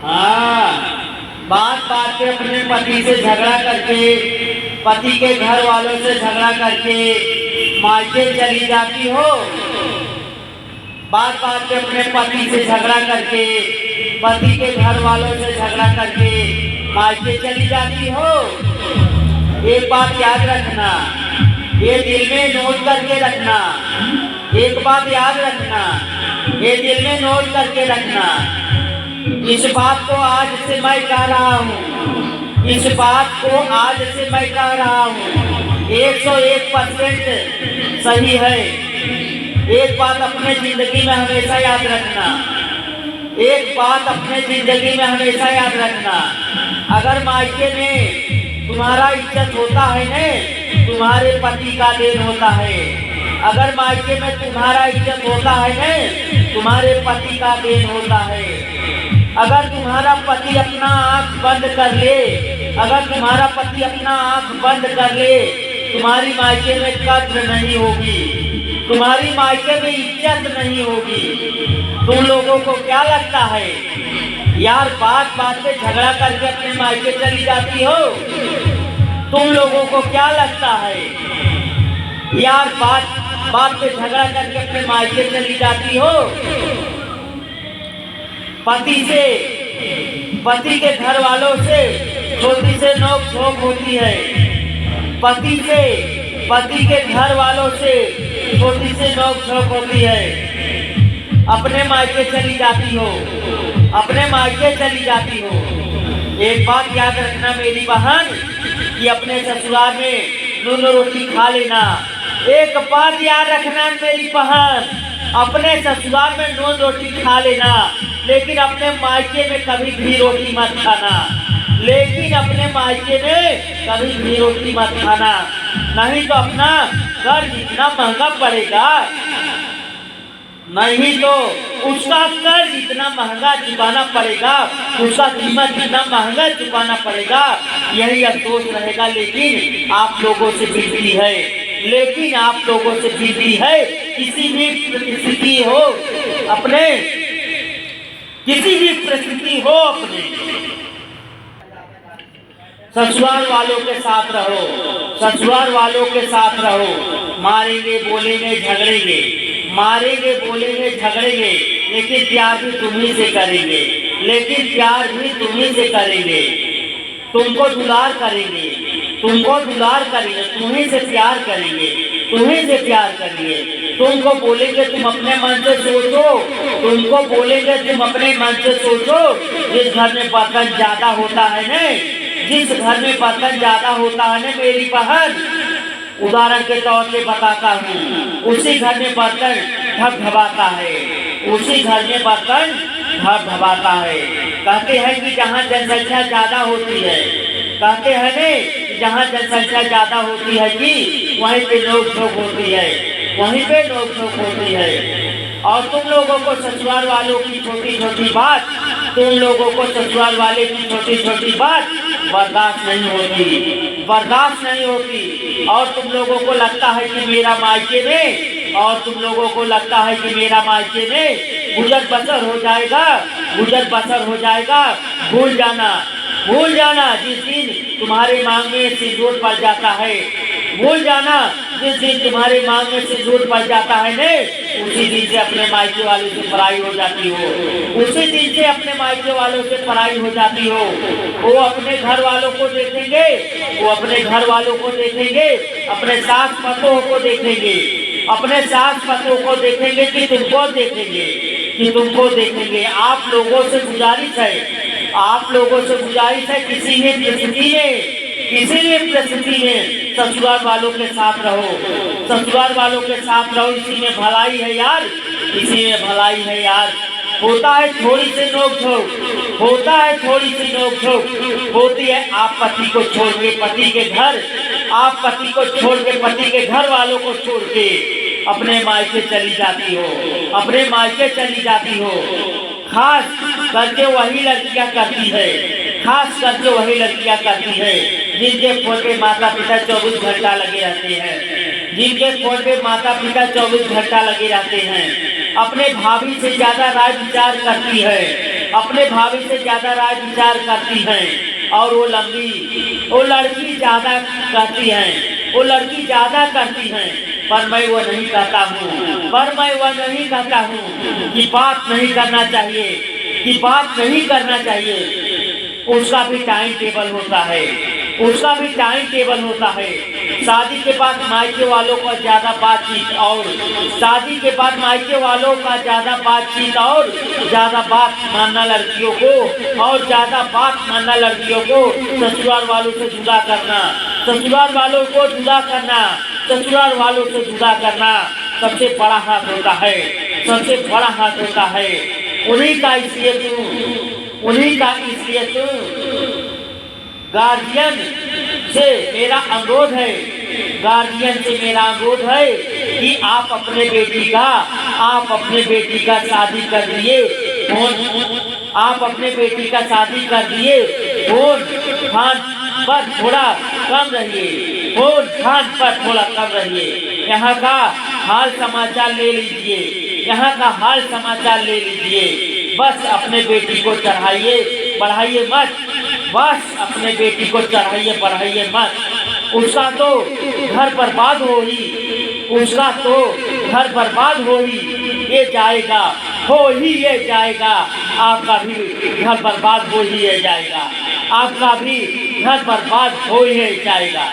हाँ, बात बात पे अपने पति से झगड़ा करके, पति के घर वालों से झगड़ा करके मायके चली जाती हो। बात बात पे अपने पति से झगड़ा करके, पति के घर वालों से झगड़ा करके मायके चली जाती हो। एक बात याद रखना, ये दिल में नोट करके रखना। एक बात याद रखना, ये दिल में नोट करके रखना। इस बात को आज से मैं कह रहा हूँ, इस बात को आज से मैं कह रहा हूँ, 101% सही है। एक बात अपने जिंदगी में हमेशा याद रखना, एक बात अपने जिंदगी में हमेशा याद रखना। अगर मायके में तुम्हारा इज्जत होता है न, तुम्हारे पति का देन होता है। अगर मायके में तुम्हारा इज्जत होता है न, तुम्हारे पति का देन होता है। अगर तुम्हारा पति अपना आंख बंद कर ले, अगर तुम्हारा पति अपना आंख बंद कर ले, तुम्हारी मायके में कद्र नहीं होगी, तुम्हारी मायके में इज्जत नहीं होगी। तुम लोगों को क्या लगता है यार, बात बात पे झगड़ा करके अपने मायके चली जाती हो? तुम लोगों को क्या लगता है यार, बात बात पे झगड़ा करके अपने मायके चली जाती हो? पति से, पति के घर वालों से छोटी से नोक झोंक होती है। पति से, पति के घर वालों से छोटी से नोक झोंक होती है। अपने मायके चली जाती हो, अपने मायके चली जाती हो। एक बात याद रखना मेरी बहन, कि अपने ससुराल में नून रोटी खा लेना। एक बात याद रखना मेरी बहन, अपने ससुराल में नून रोटी खा लेना, लेकिन अपने मायके में कभी घी रोटी मत खाना। लेकिन अपने मायके में कभी घी रोटी मत खाना, नहीं तो अपना घर इतना महंगा पड़ेगा, नहीं तो उसका कर्ज इतना महंगा चुकाना पड़ेगा, उसका कीमत इतना महंगा चुकाना पड़ेगा, यही अफसोस रहेगा। लेकिन आप लोगों से बिजली है, लेकिन आप लोगों से बिजली है। किसी भी परिस्थिति हो अपने, किसी भी परिस्थिति हो अपने ससुराल वालों के साथ रहो, ससुराल वालों के साथ रहो। मारेंगे बोलेंगे झगड़ेंगे, मारेंगे बोलेंगे झगड़ेंगे, लेकिन प्यार भी तुम्ही से करेंगे, लेकिन प्यार भी तुम्ही से करेंगे। तुमको दुलार करेंगे, तुमको दुलार करेंगे, तुम्ही से प्यार करेंगे, तुम्ही से प्यार करेंगे। तुमको बोलेंगे तुम अपने मन से सोचो, तुमको बोलेंगे तुम अपने मन से सोचो। जिस घर में बर्तन ज्यादा होता है न, जिस घर में बर्तन ज्यादा होता है न मेरी बहन, उदाहरण के तौर पे बताता हूँ, उसी घर में बर्तन ढबढबाता है, उसी घर में बर्तन ढबढबाता है। कहते हैं कि जहाँ जनसंख्या ज्यादा होती है, कहते हैं न जहाँ जनसंख्या ज्यादा होती है कि वहीं पे नोक झोंक होती है, वहीं पे नोक झोंक होती है। और तुम लोगों को ससुराल वालों की छोटी छोटी बात, तुम लोगों को ससुराल वाले की छोटी छोटी बात बर्दाश्त नहीं होती, बर्दाश्त नहीं होती। और तुम लोगों को लगता है कि मेरा मायके में, और तुम लोगों को लगता है कि मेरा मायके में गुजर बसर हो जाएगा, गुजर बसर हो जाएगा। भूल जाना, भूल जाना जिस दिन तुम्हारे मांग में सिंदूर पड़ जाता है, भूल जाना जिस दिन तुम्हारे मांग में सिंदूर पड़ जाता है ने, उसी दिन से अपने मायके वालों से पराई हो जाती हो, उसी दिन से अपने मायके वालों से पराई हो जाती हो। वो अपने घर वालों को देखेंगे, वो अपने घर वालों को देखेंगे, अपने सास पतों को देखेंगे, अपने सास पतों को देखेंगे कि तुमको देखेंगे, कि तुमको देखेंगे। आप लोगों से गुजारिश है, आप लोगों से गुजारिश है, किसी भी परिस्थिति में, किसी भी परिस्थिति में ससुराल वालों के साथ रहो, ससुराल वालों के साथ रहो। इसी में भलाई है यार, इसी में भलाई है यार। होता है थोड़ी सी नोक झोंक, होता है थोड़ी सी नोक झोंक होती है। आप पति को छोड़ के पति के घर, आप पति को छोड़ के पति के घर वालों को छोड़ के अपने मायके चली जाती हो, अपने मायके चली जाती हो। खास करके वही लड़कियां करती है, खास करके वही लड़कियां करती है जिनके फोन पे माता पिता 24 घंटा लगे रहते हैं, जिनके फोन पे माता पिता 24 घंटा लगे रहते हैं। अपने भाभी से ज्यादा राय विचार करती है, अपने भाभी से ज्यादा राय विचार करती हैं और वो लड़की ज्यादा कहती हैं, वो लड़की ज्यादा करती हैं। पर मैं वो नहीं कहता हूँ कि बात नहीं करना चाहिए, उसका भी टाइम टेबल होता है। शादी के बाद मायके वालों का ज्यादा बातचीत और ज्यादा बात मानना लड़कियों को ससुराल वालों से जुदा करना सबसे बड़ा हाथ होता है। उन्हीं का इसलिए गार्जियन से मेरा अनुरोध है कि आप अपने बेटी का शादी कर दिए, फोन फान पर थोड़ा कम रहिए, यहाँ का हाल समाचार ले लीजिए, बस अपने बेटी को बढ़ाइए मत। उसका तो घर बर्बाद हो ही ये जाएगा, आपका भी घर बर्बाद हो ही जाएगा।